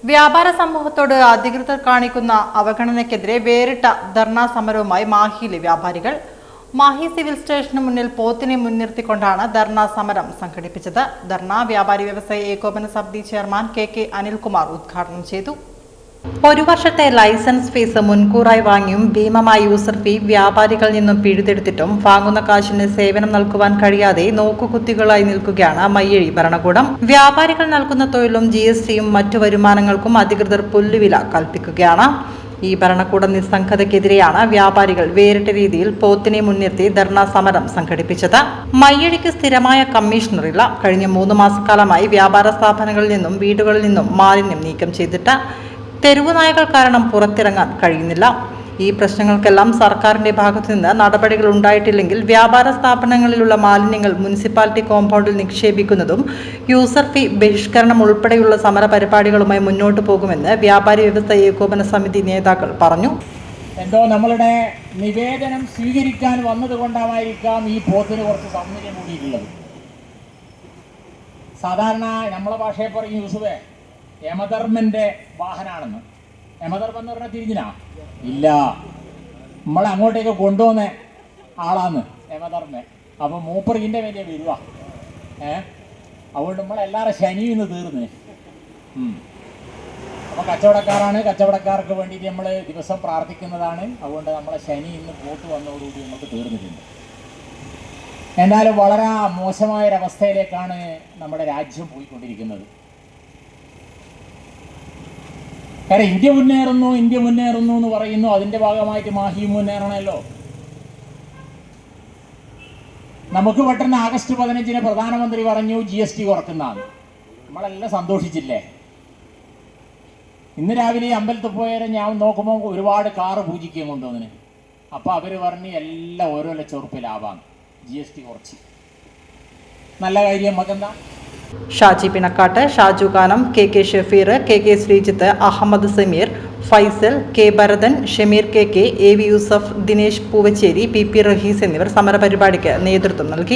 വ്യാപാര സമൂഹത്തോട് അധികൃതർ കാണിക്കുന്ന അവഗണനയ്ക്കെതിരെ വേറിട്ട ധർണാ സമരവുമായി മാഹിയിലെ വ്യാപാരികൾ. മാഹി സിവിൽ സ്റ്റേഷന് മുന്നിൽ പോത്തിനെ മുൻനിർത്തിക്കൊണ്ടാണ് ധർണാ സമരം സംഘടിപ്പിച്ചത്. ധർണ വ്യാപാരി വ്യവസായ ഏകോപന സമിതി ചെയർമാൻ കെ അനിൽകുമാർ ഉദ്ഘാടനം ചെയ്തു. ഒരു വർഷത്തെ ലൈസൻസ് ഫീസ് മുൻകൂറായി വാങ്ങിയും ഭീമമായ യൂസർ ഫീ വ്യാപാരികളിൽ നിന്നും പിഴുതെടുത്തിട്ടും വാങ്ങുന്ന കാശിന് സേവനം നൽകുവാൻ കഴിയാതെ നോക്കുകുത്തികളായി നിൽക്കുകയാണ് മയ്യഴി ഭരണകൂടം. വ്യാപാരികൾ നൽകുന്ന തൊഴിലും GSTയും മറ്റു വരുമാനങ്ങൾക്കും അധികൃതർ പുല്ലുവില കൽപ്പിക്കുകയാണ്. ഈ ഭരണകൂട നിസ്സംഗതയ്ക്കെതിരെയാണ് വ്യാപാരികൾ വേറിട്ട രീതിയിൽ പോത്തിനെ മുൻനിർത്തി ധർണാ സമരം സംഘടിപ്പിച്ചത്. മയ്യഴിക്ക് സ്ഥിരമായ കമ്മീഷണറില്ല. കഴിഞ്ഞ 3 മാസക്കാലമായി വ്യാപാര സ്ഥാപനങ്ങളിൽ നിന്നും വീടുകളിൽ നിന്നും മാലിന്യം നീക്കം ചെയ്തിട്ട് തെരുവു നായകൾ കാരണം പുറത്തിറങ്ങാൻ കഴിയുന്നില്ല. ഈ പ്രശ്നങ്ങൾക്കെല്ലാം സർക്കാരിന്റെ ഭാഗത്തു നിന്ന് നടപടികൾ ഉണ്ടായിട്ടില്ലെങ്കിൽ വ്യാപാര സ്ഥാപനങ്ങളിലുള്ള മാലിന്യങ്ങൾ മുനിസിപ്പാലിറ്റി കോമ്പൗണ്ടിൽ നിക്ഷേപിക്കുന്നതും യൂസർ ഫീ ബഹിഷ്കരണം ഉൾപ്പെടെയുള്ള സമര പരിപാടികളുമായി മുന്നോട്ട് പോകുമെന്ന് വ്യാപാരി വ്യവസായ ഏകോപന സമിതി നേതാക്കൾ പറഞ്ഞു. എന്തോ നമ്മളുടെ നിവേദനം സ്വീകരിക്കാൻ വന്നതുകൊണ്ടായിരിക്കാം ഈ പോത്തിന് കുറച്ച് സൗന്ദര്യം കൂടിയിട്ടുള്ളത്. സാധാരണ നമ്മളെ ഭാഷയെ പറയും യൂസുവേ യമധർമ്മന്റെ വാഹനാണെന്ന്. യമധർമ്മം എന്ന് പറഞ്ഞാൽ തിരിഞ്ഞിനാ ഇല്ല, നമ്മളെ അങ്ങോട്ടേക്ക് കൊണ്ടുവന്ന ആളാന്ന് യമധർമ്മൻ. അപ്പൊ മൂപ്പറിന്റെ വലിയ വരുവാ. അതുകൊണ്ട് നമ്മളെല്ലാവരും ശനിയിൽ നിന്ന് തീർന്ന്. അപ്പൊ കച്ചവടക്കാരാണ്, കച്ചവടക്കാർക്ക് വേണ്ടിയിട്ട് നമ്മൾ ദിവസം പ്രാർത്ഥിക്കുന്നതാണ്. അതുകൊണ്ട് നമ്മളെ ശനി ഇന്ന് പോത്ത് വന്നതോടുകൂടി നമുക്ക് തീർന്നിട്ടുണ്ട്. എന്നാലും വളരെ മോശമായൊരവസ്ഥയിലേക്കാണ് നമ്മുടെ രാജ്യം പോയിക്കൊണ്ടിരിക്കുന്നത്. കാരണം ഇന്ത്യ മുന്നേറുന്നു എന്ന് പറയുന്നു. അതിന്റെ ഭാഗമായിട്ട് മാഹിയും മുന്നേറണമല്ലോ. നമുക്ക് പെട്ടെന്ന് ആഗസ്റ്റ് 15 പ്രധാനമന്ത്രി പറഞ്ഞു GST കുറക്കുന്നതാണ്. നമ്മളെല്ലാം സന്തോഷിച്ചില്ലേ? ഇന്ന് രാവിലെ അമ്പലത്തിൽ പോയാലും ഞാൻ നോക്കുമ്പോൾ ഒരുപാട് കാറ് പൂജിക്കുകയും കൊണ്ടുവന്നിന്. അപ്പൊ അവര് പറഞ്ഞ് എല്ലാം ഓരോ ലക്ഷം ലാഭമാണ്. GST കുറച്ച് നല്ല കാര്യം. നമുക്കെന്താ? Shaji Pinakkatt, Shaju Kanam, K Shafeer, K Sreejith, Ahammed Sameer, Faisal, K Bharathan, Shameer K AV Yousuf, Dinesh Poovachery, PP Rahees എന്നിവർ സമരപരിപാടിക്ക് നേതൃത്വം നൽകി.